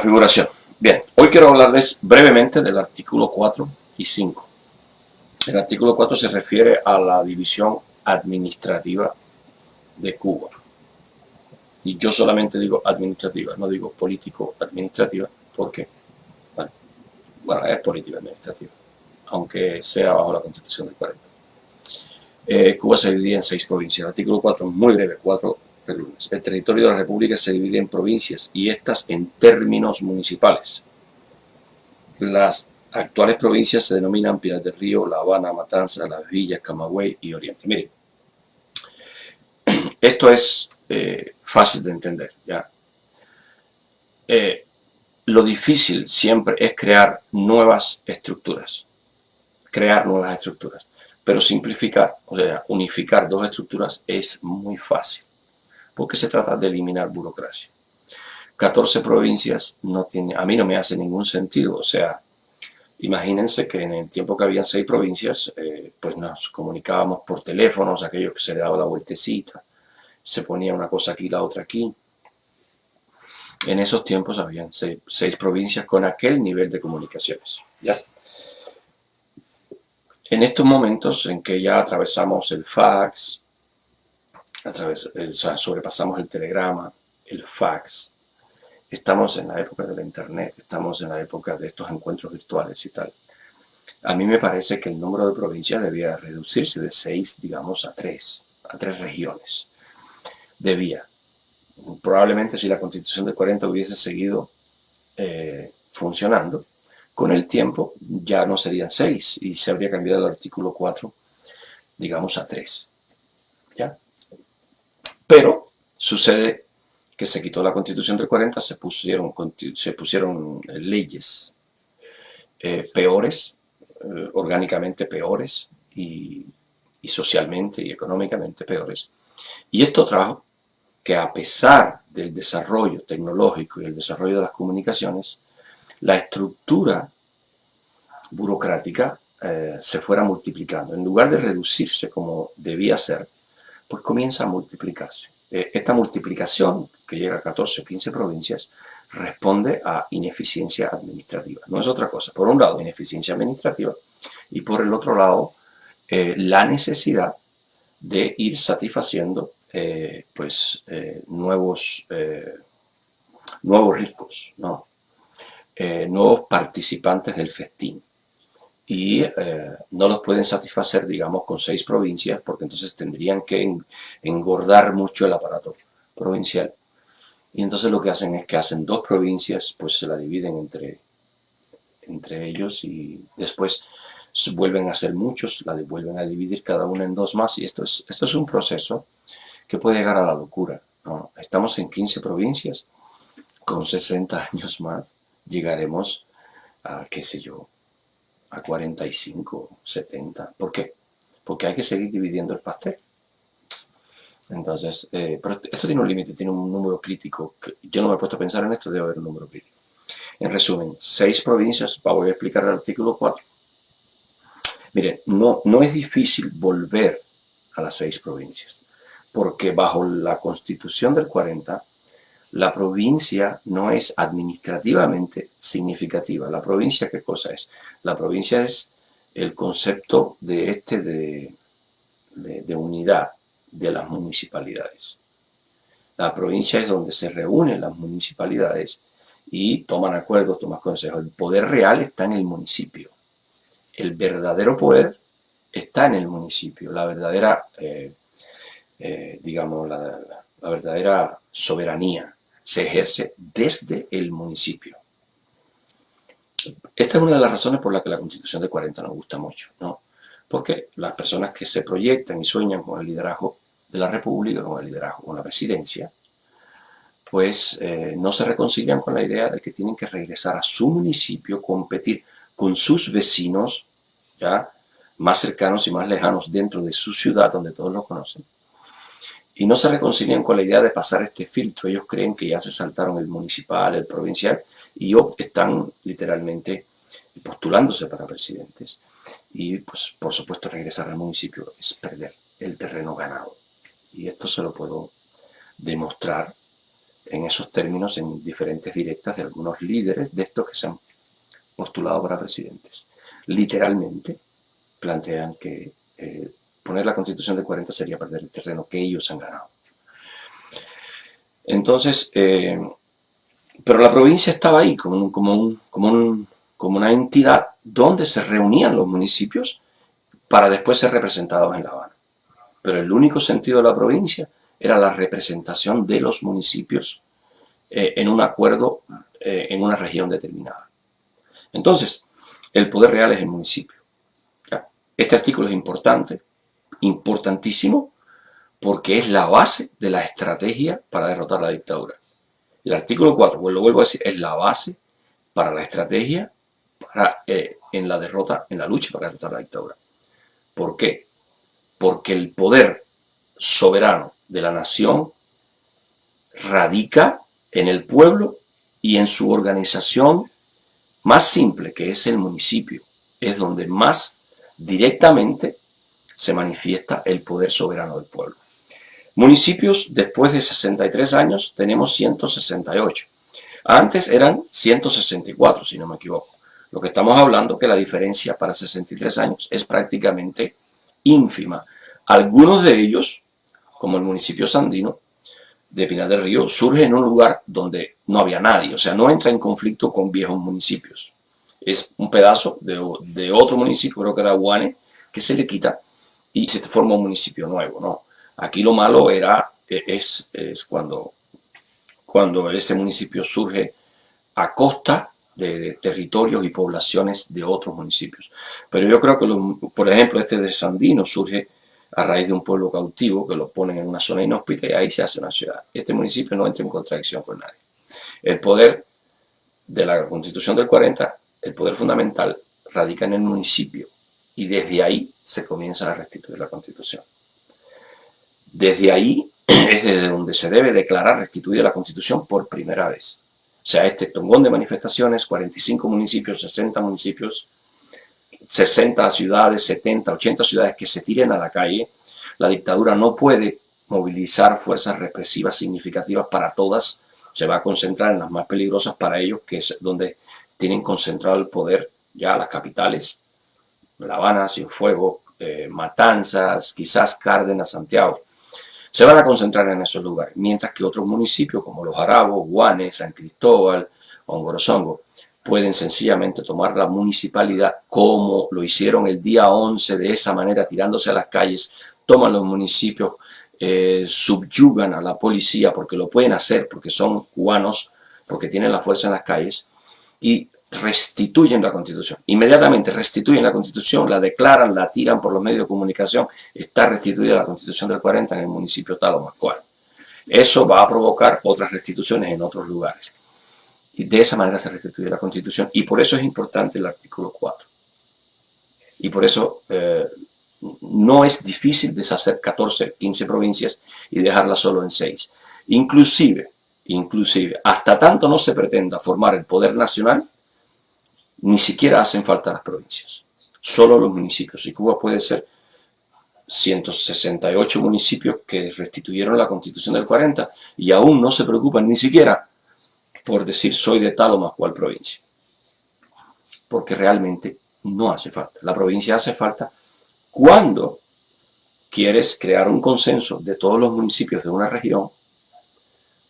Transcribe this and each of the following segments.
configuración. Bien, hoy quiero hablarles brevemente del artículo 4 y 5. El artículo 4 se refiere a la división administrativa de Cuba. Y yo solamente digo administrativa, no digo político-administrativa, porque, bueno, es político-administrativa, aunque sea bajo la Constitución del 40. Cuba se divide en 6 provincias. El artículo 4 es muy breve, 4 reglas. El territorio de la República se divide en provincias y estas en términos municipales. Las actuales provincias se denominan Pinar del Río, La Habana, Matanzas, Las Villas, Camagüey y Oriente. Miren, esto es fácil de entender, ¿ya? Lo difícil siempre es crear nuevas estructuras. Pero simplificar, o sea, unificar dos estructuras es muy fácil, porque se trata de eliminar burocracia. 14 provincias no tiene, a mí no me hace ningún sentido, o sea, imagínense que en el tiempo que habían 6 provincias, pues nos comunicábamos por teléfonos, aquellos que se le daba la vueltecita, se ponía una cosa aquí, la otra aquí. En esos tiempos habían 6 provincias con aquel nivel de comunicaciones, ¿ya? En estos momentos en que ya atravesamos el fax, o sea, sobrepasamos el telegrama, el fax, estamos en la época de la internet, estamos en la época de estos encuentros virtuales y tal. A mí me parece que el número de provincias debía reducirse de 6, digamos, a 3 regiones. Debía. Probablemente si la Constitución del 40 hubiese seguido funcionando, con el tiempo ya no serían 6 y se habría cambiado el artículo 4, digamos, a 3. ¿Ya? Pero sucede que se quitó la Constitución del 40, se pusieron leyes peores, orgánicamente peores y socialmente y económicamente peores. Y esto trajo que, a pesar del desarrollo tecnológico y el desarrollo de las comunicaciones, la estructura burocrática se fuera multiplicando. En lugar de reducirse como debía ser, pues comienza a multiplicarse. Esta multiplicación, que llega a 14 o 15 provincias, responde a ineficiencia administrativa. No es otra cosa. Por un lado, ineficiencia administrativa, y por el otro lado, la necesidad de ir satisfaciendo nuevos ricos, ¿no? Nuevos participantes del festín. Y no los pueden satisfacer, digamos, con 6 provincias, porque entonces tendrían que engordar mucho el aparato provincial. Y entonces lo que hacen es que hacen 2 provincias, pues se la dividen entre ellos y después vuelven a ser muchos, la vuelven a dividir cada una en 2 más, y esto es un proceso que puede llegar a la locura, ¿no? Estamos en 15 provincias, con 60 años más llegaremos a, qué sé yo, a 45, 70. ¿Por qué? Porque hay que seguir dividiendo el pastel. Entonces, pero esto tiene un límite, tiene un número crítico. Yo no me he puesto a pensar en esto, debe haber un número crítico. En resumen, 6 provincias, voy a explicar el artículo 4. Miren, no es difícil volver a las 6 provincias, porque bajo la Constitución del 40, la provincia no es administrativamente significativa. ¿La provincia qué cosa es? La provincia es el concepto de unidad de las municipalidades. La provincia es donde se reúnen las municipalidades y toman acuerdos, toman consejos. El poder real está en el municipio. El verdadero poder está en el municipio. La verdadera, digamos, la verdadera soberanía se ejerce desde el municipio. Esta es una de las razones por las que la Constitución de 40 nos gusta mucho, ¿no? Porque las personas que se proyectan y sueñan con el liderazgo de la República, con el liderazgo, con la presidencia, pues no se reconcilian con la idea de que tienen que regresar a su municipio, competir con sus vecinos, ya más cercanos y más lejanos dentro de su ciudad, donde todos lo conocen, y no se reconcilian con la idea de pasar este filtro. Ellos creen que ya se saltaron el municipal, el provincial, y están literalmente postulándose para presidentes. Y pues por supuesto regresar al municipio es perder el terreno ganado. Y esto se lo puedo demostrar en esos términos en diferentes directas de algunos líderes de estos que se han postulado para presidentes. Literalmente plantean que poner la Constitución del 40 sería perder el terreno que ellos han ganado. Entonces, pero la provincia estaba ahí como una entidad donde se reunían los municipios para después ser representados en La Habana. Pero el único sentido de la provincia era la representación de los municipios en un acuerdo en una región determinada. Entonces, el poder real es el municipio. ¿Ya? Este artículo es importante, importantísimo, porque es la base de la estrategia para derrotar la dictadura. El artículo 4, pues lo vuelvo a decir, es la base para la estrategia en la derrota, en la lucha para derrotar la dictadura. ¿Por qué? Porque el poder soberano de la nación radica en el pueblo y en su organización más simple, que es el municipio. Es donde más directamente se manifiesta el poder soberano del pueblo. Municipios, después de 63 años, tenemos 168. Antes eran 164, si no me equivoco. Lo que estamos hablando es que la diferencia para 63 años es prácticamente ínfima. Algunos de ellos, como el municipio sandino de Pinar del Río, surge en un lugar donde no había nadie, o sea, no entra en conflicto con viejos municipios. Es un pedazo de otro municipio, creo que era Guane, que se le quita y se forma un municipio nuevo, ¿no? Aquí lo malo es cuando este municipio surge a costa de territorios y poblaciones de otros municipios. Pero yo creo que, por ejemplo, este de Sandino surge a raíz de un pueblo cautivo que lo ponen en una zona inhóspita y ahí se hace una ciudad. Este municipio no entra en contradicción con nadie. El poder de la Constitución del 40, el poder fundamental, radica en el municipio y desde ahí se comienza a restituir la Constitución. Desde ahí es desde donde se debe declarar restituida la Constitución por primera vez. O sea, este tongón de manifestaciones, 45 municipios, 60 municipios, 60 ciudades, 70, 80 ciudades que se tiren a la calle, la dictadura no puede movilizar fuerzas represivas significativas para todas, se va a concentrar en las más peligrosas para ellos, que es donde tienen concentrado el poder ya las capitales, La Habana, Cienfuegos, Matanzas, quizás Cárdenas, Santiago. Se van a concentrar en esos lugares, mientras que otros municipios como Los Jarabos, Guane, San Cristóbal, Ongorozongo, pueden sencillamente tomar la municipalidad como lo hicieron el día 11, de esa manera, tirándose a las calles, toman los municipios, subyugan a la policía porque lo pueden hacer, porque son cubanos, porque tienen la fuerza en las calles, y restituyen la Constitución. Inmediatamente restituyen la Constitución, la declaran, la tiran por los medios de comunicación, está restituida la Constitución del 40 en el municipio tal o más cual. Eso va a provocar otras restituciones en otros lugares. Y de esa manera se restituye la Constitución, y por eso es importante el artículo 4. Y por eso no es difícil deshacer 14, 15 provincias y dejarlas solo en 6. Inclusive, hasta tanto no se pretenda formar el poder nacional, ni siquiera hacen falta las provincias, solo los municipios. Y Cuba puede ser 168 municipios que restituyeron la Constitución del 40 y aún no se preocupan ni siquiera por decir soy de tal o más cual provincia. Porque realmente no hace falta. La provincia hace falta cuando quieres crear un consenso de todos los municipios de una región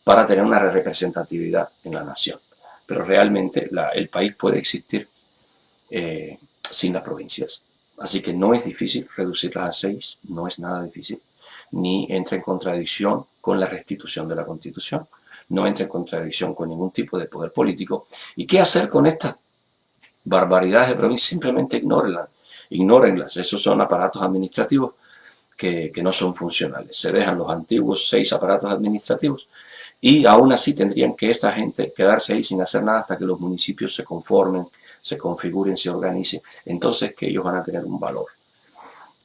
para tener una representatividad en la nación. Pero realmente el país puede existir sin las provincias. Así que no es difícil reducirlas a 6, no es nada difícil, ni entra en contradicción con la restitución de la Constitución, no entra en contradicción con ningún tipo de poder político. ¿Y qué hacer con estas barbaridades de provincias? Simplemente ignórenlas. Esos son aparatos administrativos que no son funcionales. Se dejan los antiguos 6 aparatos administrativos y aún así tendrían que esta gente quedarse ahí sin hacer nada hasta que los municipios se conformen, se configuren, se organicen. Entonces que ellos van a tener un valor.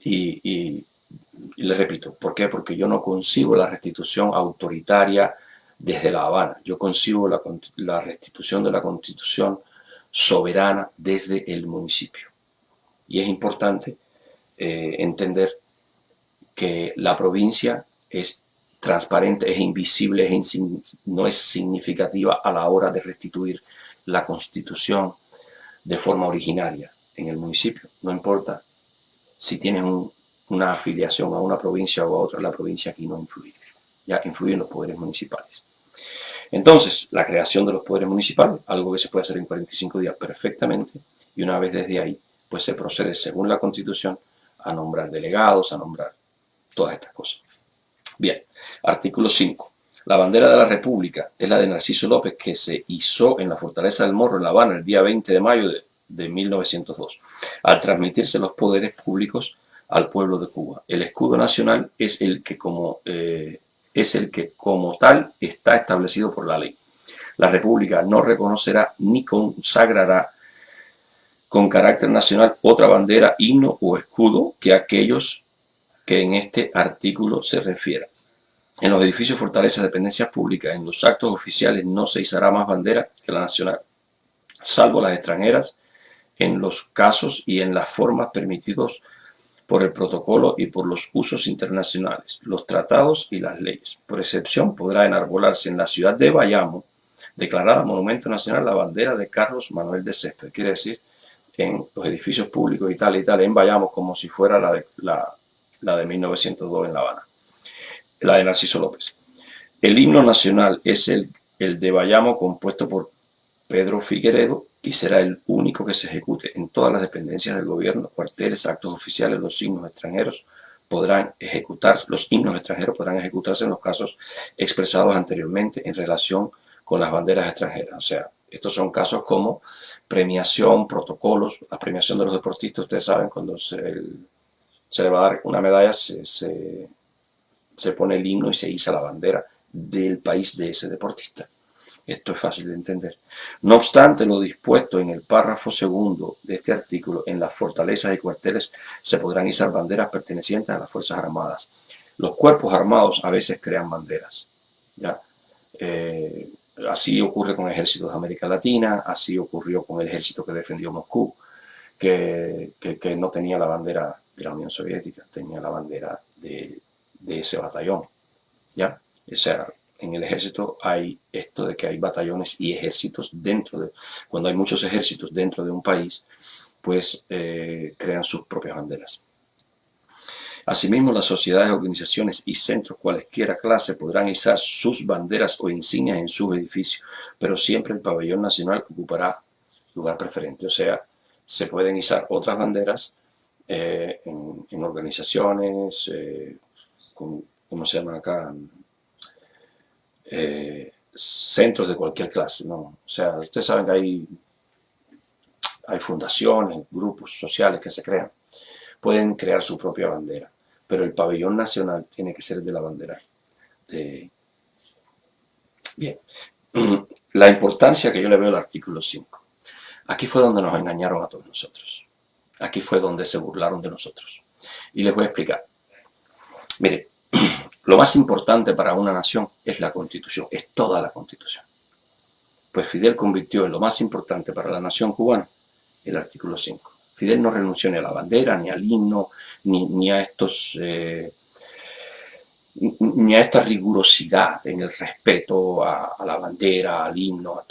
Y les repito, ¿por qué? Porque yo no concibo la restitución autoritaria desde La Habana. Yo concibo la restitución de la Constitución soberana desde el municipio. Y es importante entender que la provincia es transparente, es invisible, no es significativa a la hora de restituir la Constitución de forma originaria en el municipio. No importa si tienes una afiliación a una provincia o a otra, la provincia aquí no influye. Ya influyen los poderes municipales. Entonces, la creación de los poderes municipales, algo que se puede hacer en 45 días perfectamente, y una vez desde ahí, pues se procede según la Constitución a nombrar delegados, a nombrar todas estas cosas. Bien, artículo 5. La bandera de la República es la de Narciso López, que se izó en la Fortaleza del Morro, en La Habana, el día 20 de mayo de 1902, al transmitirse los poderes públicos al pueblo de Cuba. El escudo nacional es el que como tal está establecido por la ley. La República no reconocerá ni consagrará con carácter nacional otra bandera, himno o escudo que aquellos que en este artículo se refieran. En los edificios, fortalezas, dependencias públicas, en los actos oficiales no se izará más bandera que la nacional, salvo las extranjeras, en los casos y en las formas permitidos por el protocolo y por los usos internacionales, los tratados y las leyes. Por excepción, podrá enarbolarse en la ciudad de Bayamo, declarada Monumento Nacional, la bandera de Carlos Manuel de Céspedes. Quiere decir, en los edificios públicos y tal, en Bayamo, como si fuera la de 1902 en La Habana, la de Narciso López. El himno nacional es el de Bayamo, compuesto por Pedro Figueredo, y será el único que se ejecute en todas las dependencias del gobierno, cuarteles, actos oficiales. Los himnos extranjeros podrán ejecutarse en los casos expresados anteriormente en relación con las banderas extranjeras. O sea, estos son casos como premiación, protocolos. La premiación de los deportistas, ustedes saben, cuando se le va a dar una medalla, se pone el himno y se iza la bandera del país de ese deportista. Esto es fácil de entender. No obstante, lo dispuesto en el párrafo segundo de este artículo, en las fortalezas y cuarteles se podrán izar banderas pertenecientes a las Fuerzas Armadas. Los cuerpos armados a veces crean banderas, ¿ya? Así ocurre con ejércitos de América Latina, así ocurrió con el ejército que defendió Moscú, que no tenía la bandera de la Unión Soviética, tenía la bandera de ese batallón, ¿ya? O sea, en el ejército hay esto de que hay batallones y ejércitos cuando hay muchos ejércitos dentro de un país, pues crean sus propias banderas. Asimismo, las sociedades, organizaciones y centros cualesquiera clase podrán izar sus banderas o insignias en sus edificios, pero siempre el pabellón nacional ocupará lugar preferente. O sea, se pueden izar otras banderas en organizaciones, ¿cómo se llaman acá? Centros de cualquier clase, ¿no? O sea, ustedes saben que hay fundaciones, grupos sociales que se crean. Pueden crear su propia bandera, pero el pabellón nacional tiene que ser de la bandera. Bien, la importancia que yo le veo al artículo 5. Aquí fue donde nos engañaron a todos nosotros. Aquí fue donde se burlaron de nosotros. Y les voy a explicar. Mire, lo más importante para una nación es la Constitución, es toda la Constitución. Pues Fidel convirtió en lo más importante para la nación cubana el artículo 5. Fidel no renunció ni a la bandera, ni al himno, ni a esta rigurosidad en el respeto a la bandera, al himno,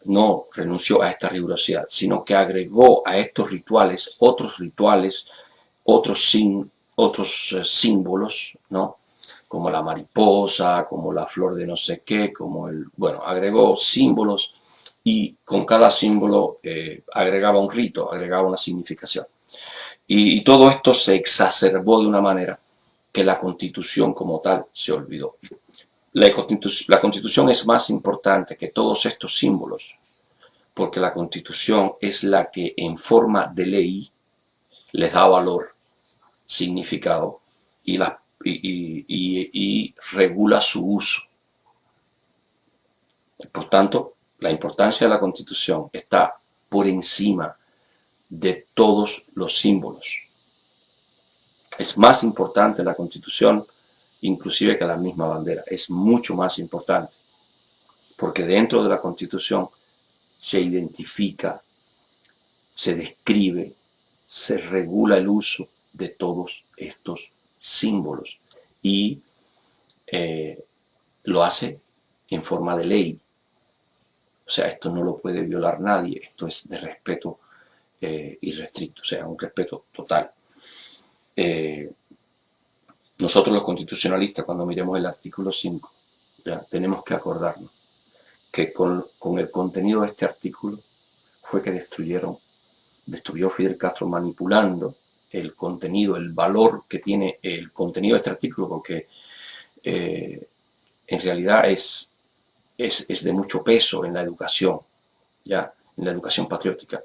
No renunció a esta rigurosidad, sino que agregó a estos rituales, otros símbolos, ¿no? Como la mariposa, como la flor de no sé qué, agregó símbolos y con cada símbolo agregaba un rito, agregaba una significación. Y todo esto se exacerbó de una manera que la Constitución como tal se olvidó. La Constitución es más importante que todos estos símbolos, porque la Constitución es la que en forma de ley les da valor, significado y regula su uso. Por tanto, la importancia de la Constitución está por encima de todos los símbolos. Es más importante la Constitución, inclusive que la misma bandera. Es mucho más importante, porque dentro de la Constitución se identifica, se describe, se regula el uso de todos estos símbolos y lo hace en forma de ley. O sea, esto no lo puede violar nadie, esto es de respeto irrestricto, o sea, un respeto total. Nosotros los constitucionalistas, cuando miremos el artículo 5, ya, tenemos que acordarnos que con el contenido de este artículo fue que destruyó Fidel Castro manipulando el contenido, el valor que tiene el contenido de este artículo, porque en realidad es de mucho peso en la educación, ya, en la educación patriótica.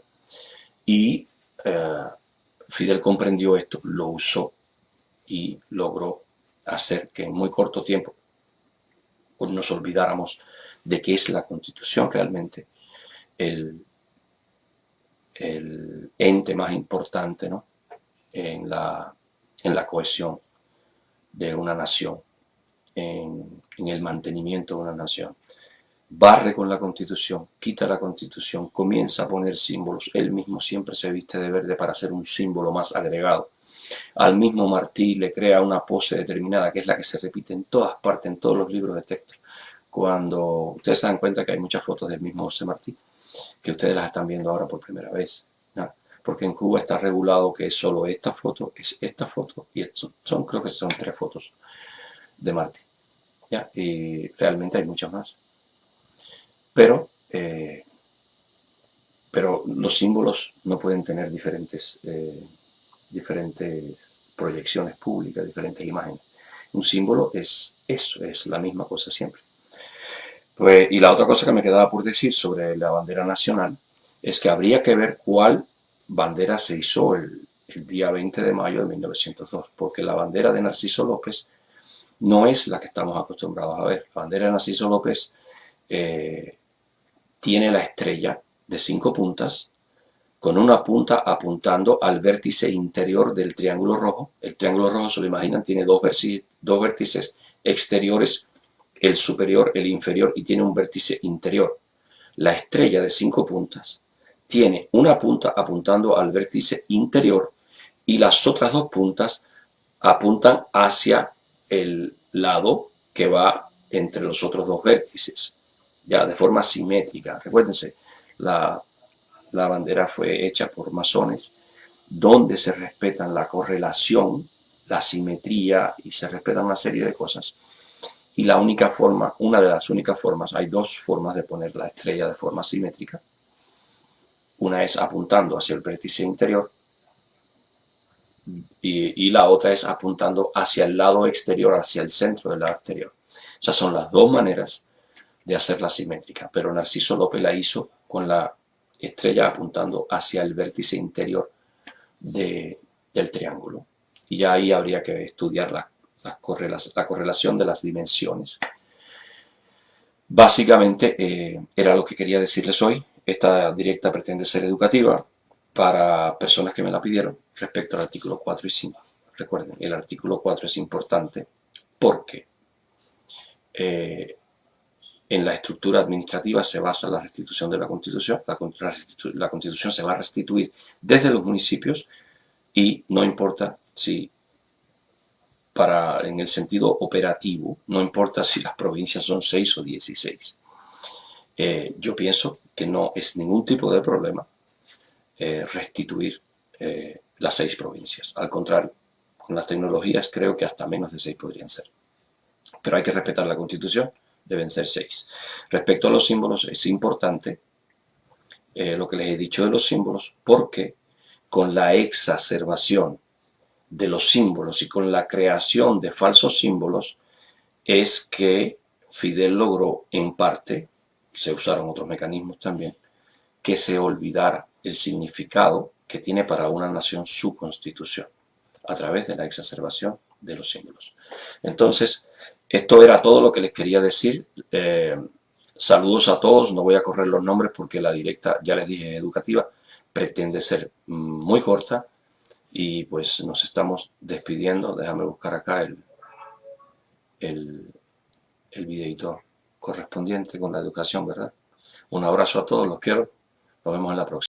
Y Fidel comprendió esto, lo usó y logró hacer que en muy corto tiempo nos olvidáramos de qué es la Constitución realmente, el ente más importante, ¿no?, en la cohesión de una nación, en el mantenimiento de una nación. Barre con la Constitución, quita la Constitución, comienza a poner símbolos. Él mismo siempre se viste de verde para ser un símbolo más agregado. Al mismo Martí le crea una pose determinada, que es la que se repite en todas partes, en todos los libros de texto. Cuando ustedes se dan cuenta que hay muchas fotos del mismo José Martí, que ustedes las están viendo ahora por primera vez, ¿no? Porque en Cuba está regulado que es solo esta foto, y esto creo que son 3 fotos de Martí, ¿ya? Y realmente hay muchas más. Pero los símbolos no pueden tener diferentes proyecciones públicas, diferentes imágenes. Un símbolo es eso, es la misma cosa siempre. Pues, y la otra cosa que me quedaba por decir sobre la bandera nacional es que habría que ver cuál bandera se hizo el día 20 de mayo de 1902, porque la bandera de Narciso López no es la que estamos acostumbrados a ver. La bandera de Narciso López tiene la estrella de 5 puntas, con una punta apuntando al vértice interior del triángulo rojo. El triángulo rojo, se lo imaginan, tiene dos vértices exteriores, el superior, el inferior, y tiene un vértice interior. La estrella de 5 puntas tiene una punta apuntando al vértice interior y las otras 2 puntas apuntan hacia el lado que va entre los otros 2 vértices, ya de forma simétrica. Recuérdense, la bandera fue hecha por masones, donde se respetan la correlación, la simetría, y se respetan una serie de cosas. Y la única forma, una de las únicas formas, hay 2 formas de poner la estrella de forma simétrica. Una es apuntando hacia el vértice interior y la otra es apuntando hacia el lado exterior, hacia el centro del lado exterior. O sea, son las 2 maneras de hacerla simétrica, pero Narciso López la hizo con la estrella apuntando hacia el vértice interior del triángulo. Y ya ahí habría que estudiar la correlación de las dimensiones. Básicamente era lo que quería decirles hoy. Esta directa pretende ser educativa para personas que me la pidieron respecto al artículo 4 y 5. Recuerden, el artículo 4 es importante porque en la estructura administrativa se basa la restitución de la Constitución. La Constitución se va a restituir desde los municipios y no importa si, en el sentido operativo, no importa si las provincias son 6 o 16. Yo pienso que no es ningún tipo de problema restituir las 6 provincias. Al contrario, con las tecnologías creo que hasta menos de 6 podrían ser. Pero hay que respetar la Constitución, deben ser 6. Respecto a los símbolos, es importante lo que les he dicho de los símbolos, porque con la exacerbación de los símbolos y con la creación de falsos símbolos es que Fidel logró, en parte, se usaron otros mecanismos también, que se olvidara el significado que tiene para una nación su constitución, a través de la exacerbación de los símbolos. Entonces, esto era todo lo que les quería decir. Saludos a todos, no voy a correr los nombres porque la directa, ya les dije, es educativa, pretende ser muy corta y pues nos estamos despidiendo. Déjame buscar acá el videito correspondiente con la educación, ¿verdad? Un abrazo a todos, los quiero, nos vemos en la próxima.